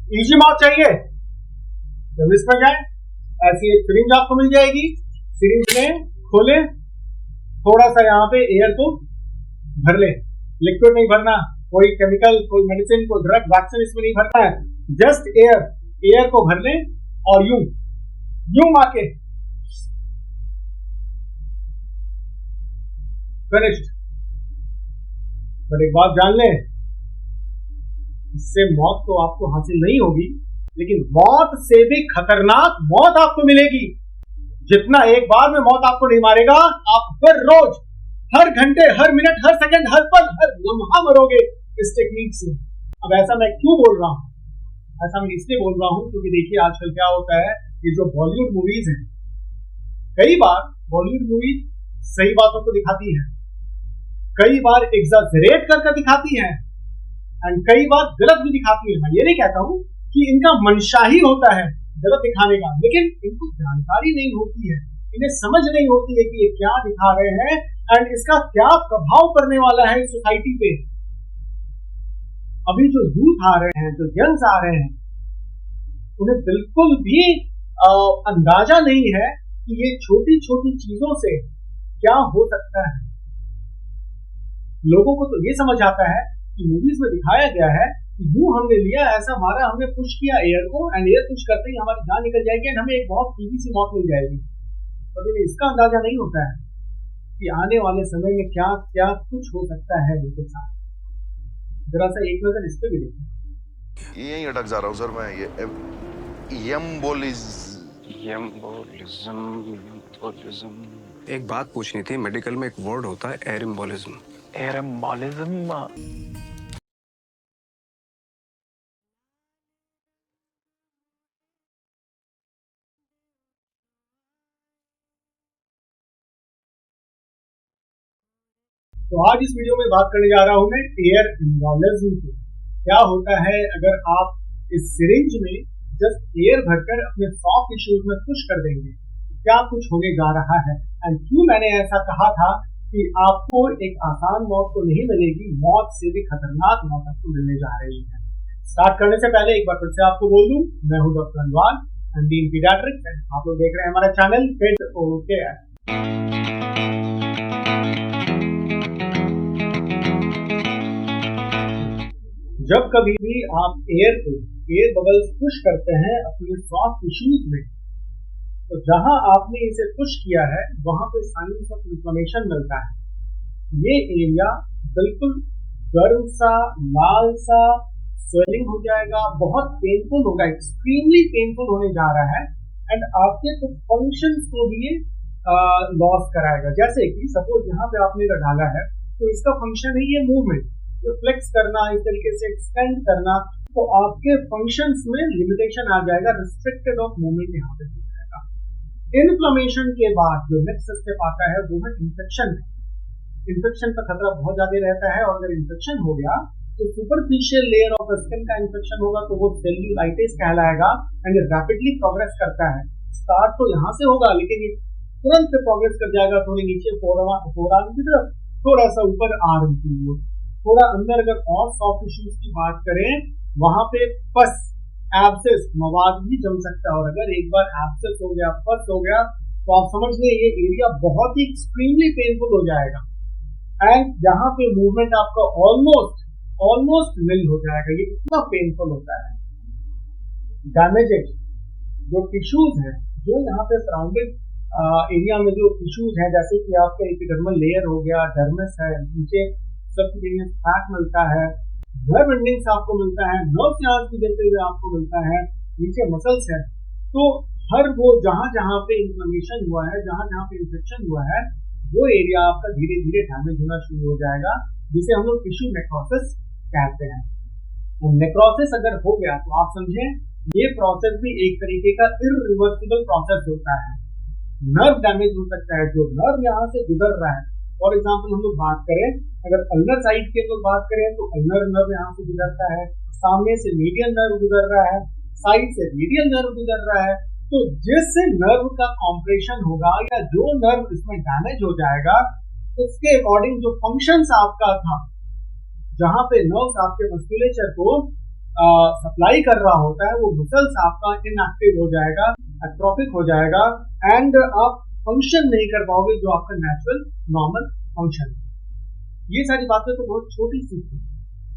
Easy मौत चाहिए जब इसमें जाए, ऐसी एक सिरिंज आपको मिल जाएगी। सिरिंज में खोले, थोड़ा सा यहाँ पे एयर को भर ले, लिक्विड नहीं भरना, कोई केमिकल, कोई मेडिसिन, कोई ड्रग, वैक्सीन इसमें नहीं भरना है, जस्ट एयर को भर ले और यूं मार के फिनिश्ड। पर एक बात जान ले, इससे मौत तो आपको हासिल नहीं होगी, लेकिन मौत से भी खतरनाक मौत आपको मिलेगी। जितना एक बार में मौत आपको नहीं मारेगा, आप हर रोज, हर घंटे, हर मिनट, हर सेकंड, हर पल, हर लम्हा मरोगे इस टेक्निक से। अब ऐसा मैं क्यों बोल रहा हूं? ऐसा मैं इसलिए बोल रहा हूं क्योंकि देखिए आजकल क्या होता है, ये जो बॉलीवुड मूवीज हैं, कई बार बॉलीवुड मूवीज सही बातों को दिखाती है, कई बार एग्जैजरेट करके दिखाती है, एंड कई बार गलत भी दिखाती है। मैं ये नहीं कहता हूं कि इनका मंशा ही होता है गलत दिखाने का, लेकिन इनको जानकारी नहीं होती है, इन्हें समझ नहीं होती है कि ये क्या दिखा रहे हैं एंड इसका क्या प्रभाव पड़ने वाला है सोसाइटी पे। अभी जो यूथ आ रहे हैं, जो यंग्स आ रहे हैं, उन्हें बिल्कुल भी अंदाजा नहीं है कि ये छोटी छोटी चीजों से क्या हो सकता है। लोगों को तो ये समझ आता है कि मूवीज में दिखाया गया है कि यूं हमने लिया, ऐसा मारा, हमने पुश किया एयर को, एंड एयर पुश करते ही हमारी जान निकल जाएगी एंड हमें एक बहुत सीधी सी मौत मिल जाएगी। पर तो इसका अंदाजा नहीं होता है कि आने वाले समय में क्या क्या कुछ हो सकता है उनके साथ। जरा सा एक नजर इस पे भी देखिए। यही अटक जा रहा हूँ सर मैं, ये एम्बोलिज्म। एक बात पूछनी थी, मेडिकल में एक वर्ड होता है एयर एम्बोलिज्म। तो आज इस वीडियो में बात करने जा रहा हूं मैं एयर एम्बोलिज्म की। क्या होता है अगर आप इस सिरिंज में जस्ट एयर भरकर अपने सॉफ्ट टिश्यूज में पुश कर देंगे, क्या कुछ होने जा रहा है। एंड क्यों मैंने ऐसा कहा था कि आपको एक आसान मौत तो नहीं मिलेगी, मौत से भी खतरनाक मौत आपको मिलने जा रही है। स्टार्ट करने से पहले एक बार फिर से आपको बोल दूं, मैं हूं doctor Anwar, MD in paediatrics. आप लोग देख रहे हैं हमारा चैनल फिट ओके। जब कभी भी आप एयर बबल्स पुश करते हैं अपने सॉफ्ट टिश्यूज में, तो जहां आपने इसे पुश किया है वहां पे साइंस ऑफ इन्फ्लेमेशन मिलता है। ये एरिया बिल्कुल गर्म सा, लाल सा, स्वेलिंग हो जाएगा, बहुत पेनफुल होगा, एक्सट्रीमली पेनफुल होने जा रहा है एंड आपके कुछ फंक्शंस को भी लॉस कराएगा। जैसे कि सपोज यहाँ पे आपने डाला है, तो इसका फंक्शन है ये मूवमेंट, फ्लेक्स करना, इस तरीके से एक्सटेंड करना, तो आपके फंक्शंस में लिमिटेशन आ जाएगा, रिस्ट्रिक्टेड ऑफ मूवमेंट यहाँ पे हो जाएगा। इन्फ्लेमेशन के बाद जो नेक्स्ट स्टेप आता है वो है इन्फेक्शन। इन्फेक्शन का खतरा बहुत ज्यादा रहता है, और अगर इन्फेक्शन हो गया तो सुपरफिशियल लेयर ऑफ स्किन का इन्फेक्शन होगा, तो वो सेल्यूलाइटिस कहलाएगा एंड रैपिडली प्रोग्रेस करता है। स्टार्ट तो यहाँ से होगा, लेकिन ये तुरंत से प्रोग्रेस कर जाएगा, थोड़ी नीचे फोरआर्म की तरफ, थोड़ा सा ऊपर आर्म की ओर, थोड़ा अंदर। अगर और सॉफ्ट टिश्यूज की बात करें, वहां पे पस, एब्सेस, मवाद भी जम सकता है, और अगर एक बार एब्सेस हो गया, पस हो गया, तो आप समझ लें ये एरिया बहुत ही एक्सट्रीमली पेनफुल हो जाएगा एंड यहाँ पे मूवमेंट आपका ऑलमोस्ट निल हो जाएगा। ये इतना पेनफुल होता है। डैमेजेड जो टिश्यूज है, जो यहाँ पे सराउंडेड एरिया में जो टिश्यूज है, जैसे कि आपका एपिडर्मल लेयर हो गया, डर्मिस है, नीचे सबक्यूटेनियस फैट मिलता है, नर्व एंडिंग्स आपको मिलता है, नर्व चार्ज की देते हुए आपको मिलता है, नीचे मसल्स है। तो हर वो जहां पे इन्फ्लेमेशन हुआ है, जहां पे इन्फेक्शन हुआ है, वो एरिया आपका धीरे धीरे डैमेज होना शुरू हो जाएगा, जिसे हम लोग टिश्यू नेक्रोसिस कहते हैं। नेक्रोसिस अगर हो गया तो आप समझें ये प्रोसेस भी एक तरीके का इरिवर्सिबल प्रोसेस होता है। नर्व डैमेज हो सकता है, जो नर्व यहाँ से गुजर रहा है। फॉर एग्जाम्पल हम लोग बात करें, अगर अल्नर साइड की लोग बात करें तो अल्नर नर्व यहाँ से गुजरता है, सामने से मीडियन नर्व गुजर रहा है, साइड से मीडियन नर्व गुजर रहा है। तो जिस नर्व का कॉम्प्रेशन होगा या जो नर्व इसमें डैमेज हो जाएगा, उसके अकॉर्डिंग जो फंक्शंस आपका था, जहां पे नर्व्स आपके मस्कुलेचर को सप्लाई कर रहा होता है वो मसल्स आपका इनएक्टिव हो जाएगा, एट्रोफिक हो जाएगा एंड आप फंक्शन नहीं कर पाओगे जो आपका नेचुरल नॉर्मल फंक्शन है। ये सारी बातें तो बहुत छोटी सी थी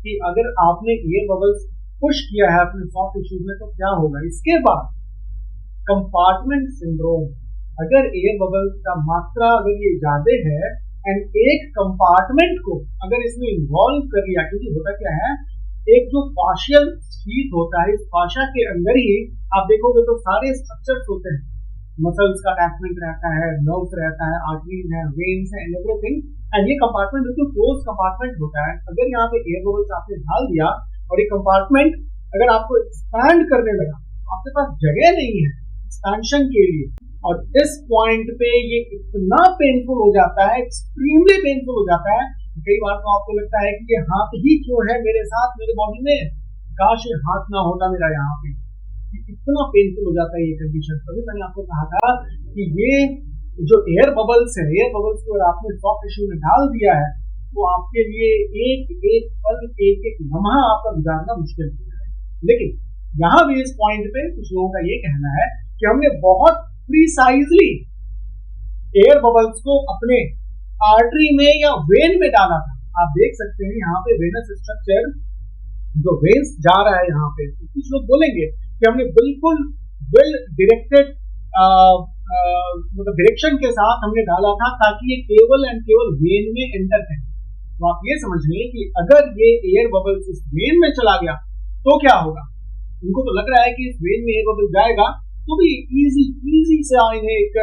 कि अगर आपने एयर बबल्स पुश किया है अपने सॉफ्ट टिश्यूज में तो क्या होगा। इसके बाद कंपार्टमेंट सिंड्रोम, अगर एयर बबल्स का मात्रा अगर ये ज्यादा है एंड एक कंपार्टमेंट को अगर इसमें इन्वॉल्व कर लिया, क्योंकि होता क्या है एक जो पार्शियल शीथ होता है इस पाशा के अंदर ही आप देखोगे तो सारे स्ट्रक्चर्स होते हैं, मसल्स का अटैचमेंट रहता है, नर्व्स रहता है, आर्टरीज है, वेन्स है, एवरीथिंग एंड ये कंपार्टमेंट बिल्कुल क्लोज कंपार्टमेंट होता है। अगर यहाँ पे एयर बबल्स आपने डाल दिया और ये कंपार्टमेंट अगर आपको एक्सपैंड करने लगा तो आपके पास जगह नहीं है एक्सपेंशन के लिए और इस पॉइंट पे ये इतना पेनफुल हो जाता है, एक्सट्रीमली पेनफुल हो जाता है। कई बार तो आपको लगता है कि ये हाथ ही क्यों है मेरे साथ मेरे बॉडी में, काश ये हाथ ना होता मेरा यहाँ पे। इतना पेनफुल हो जाता है ये कंडीशन। तभी मैंने आपको कहा था कि ये जो एयर बबल्स है, एयर बबल्स को आपने सॉफ्ट टिश्यू में डाल दिया है वो आपके लिए एक एक पल एक एक लम्हा आपका गुजारना मुश्किल हो जाएगा। लेकिन यहाँ भी इस पॉइंट पे कुछ लोगों का ये कहना है कि हमने बहुत प्रिसाइजली एयर बबल्स को अपने आर्टरी में या वेन में डाला था। आप देख सकते हैं यहाँ पे वेनस स्ट्रक्चर जो वेन्स जा रहा है यहाँ पे, तो कुछ लोग बोलेंगे कि हमने बिल्कुल वेल डिरेक्टेड मतलब डायरेक्शन के साथ हमने डाला था ताकि ये केवल एंड केवल वेन में एंटर करे। तो आप ये समझ लें कि अगर ये एयर बबल्स इस वेन में चला गया तो क्या होगा। उनको तो लग रहा है कि इस वेन में एयर बबल जाएगा तो भी इजी से इन्हें एक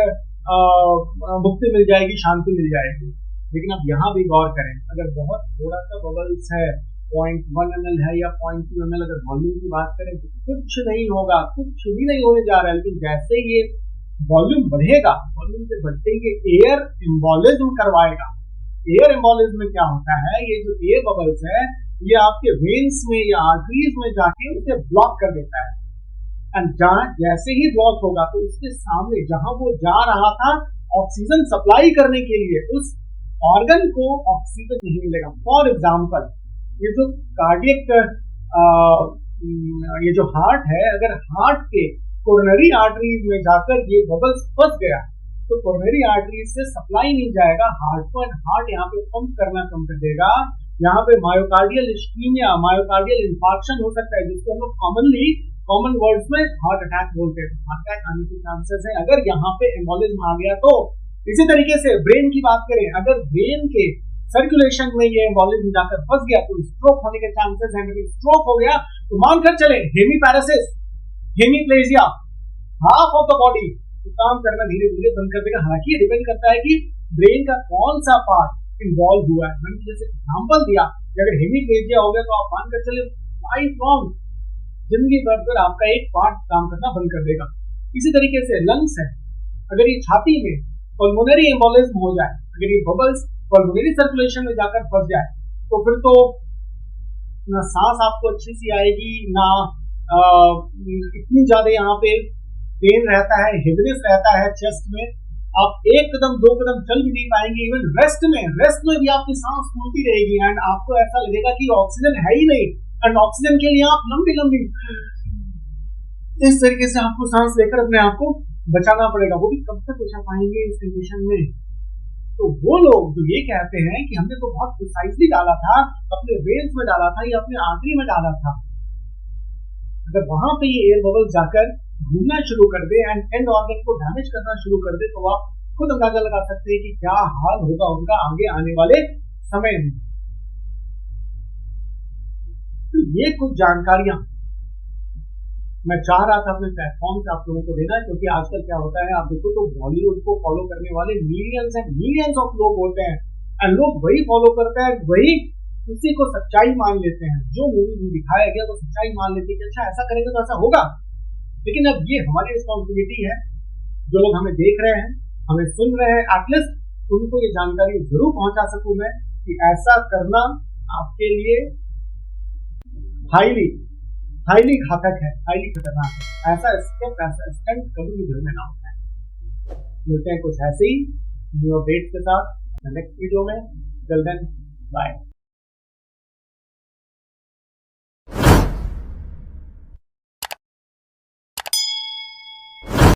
मुक्ति मिल जाएगी, शांति मिल जाएगी। लेकिन अब यहाँ भी गौर करें, अगर बहुत थोड़ा सा बबल्स है 0.1 ml है या 0.2 ml अगर वॉल्यूम की बात करें तो कुछ नहीं होगा, कुछ भी नहीं होने जा रहा है। लेकिन जैसे ये वॉल्यूम बढ़ेगा, वॉल्यूम से बढ़ते ही एयर एम्बोलिज्म करवाएगा। एयर एम्बोलिज्म में क्या होता है, ये जो एयर बबल्स है ये आपके वेन्स में या आर्टरीज में जाके उसे ब्लॉक कर देता है एंड जहां जैसे ही ब्लॉक होगा तो उसके सामने जहां वो जा रहा था ऑक्सीजन सप्लाई करने के लिए उस ऑर्गन को ऑक्सीजन नहीं मिलेगा। फॉर एग्जाम्पल ये जो कार्डियक ये जो हार्ट है, अगर हार्ट के कोरोनरी आर्टरीज में जाकर ये बबल्स फंस गया तो कोरोनरी आर्टरीज से सप्लाई नहीं जाएगा हार्ट को, हार्ट यहाँ पे पंप करना कम कर देगा। यहाँ पे मायोकार्डियल इस्कीमिया, मायोकार्डियल इंफार्क्शन हो सकता है जिसको हम लोग कॉमन वर्ड्स में हार्ट अटैक बोलते हैं। हार्ट अटैक आने के चांसेस है अगर यहाँ पे एम्बोलिज्म आ गया तो। इसी तरीके से ब्रेन की बात करें, अगर ब्रेन के सर्कुलेशन में ये एम्बोलिज्म जाकर फंस गया तो स्ट्रोक होने के चांसेस हैं। अगर स्ट्रोक हो गया तो मानकर चले hemiparesis, hemiplegia, half of the body काम करना धीरे धीरे बंद कर देगा। हालांकि ये डिपेंड करता है कि ब्रेन का कौन सा पार्ट इन्वॉल्व हुआ है। मैंने जैसे एग्जाम्पल दिया कि अगर हेमीप्लेजिया हो गया तो आप मानकर चले लाइफ लॉन्ग जिंदगी भर पर आपका एक पार्ट काम करना बंद कर देगा। इसी तरीके से लंग्स है, अगर ये छाती में पल्मोनरी एम्बोलिज्म हो जाए, अगर ये बबल्स पल्मोनरी सर्कुलेशन में जाकर फंस जाए तो फिर तो ना सांस आपको अच्छी सी आएगी, ना इतनी ज्यादा यहाँ पे पेन रहता है, हेवीनेस रहता है चेस्ट में, आप एक कदम दो कदम चल भी नहीं पाएंगे। इवन रेस्ट में भी आपकी सांस फूलती रहेगी एंड आपको ऐसा लगेगा कि ऑक्सीजन है ही नहीं एंड ऑक्सीजन के लिए आप लंबी इस तरीके से आपको सांस लेकर अपने आप को बचाना पड़ेगा। वो भी कब तक बचा पाएंगे इस कंडीशन में। तो वो लोग जो ये कहते हैं कि हमने तो बहुत प्रिसाइजली डाला था, अपने वेन्स में डाला था या अपने आर्टरी में डाला था, अगर वहां पे ये एयर बबल जाकर घूमना शुरू कर दे एंड एंड ऑर्गन को डैमेज करना शुरू कर दे तो आप खुद अंदाजा लगा सकते हैं कि क्या हाल होगा उनका आगे आने वाले समय में। तो ये कुछ जानकारियां मैं चाह रहा था अपने प्लेटफॉर्म से आप लोगों को देना, क्योंकि आजकल क्या होता है आप देखो तो बॉलीवुड को फॉलो करने वाले मिलियंस एंड मिलियंस ऑफ लोग होते हैं एंड लोग वही फॉलो करते हैं, वही उसी को सच्चाई मान लेते हैं। जो मूवी दिखाया गया वो सच्चाई मान लेते हैं कि अच्छा ऐसा करेंगे तो ऐसा होगा। लेकिन अब ये हमारी रिस्पॉन्सिबिलिटी है, जो लोग हमें देख रहे हैं, हमें सुन रहे हैं, एटलीस्ट उनको ये जानकारी जरूर पहुंचा सकूं मैं कि ऐसा करना आपके लिए हाईली घातक है, हाईली खतरनाक है। ऐसा स्टेप, ऐसा स्टंट कभी भी घर में ना होता है। मिलते हैं कुछ ऐसे ही न्यू अपडेट के साथ नेक्स्ट वीडियो में। Till then bye.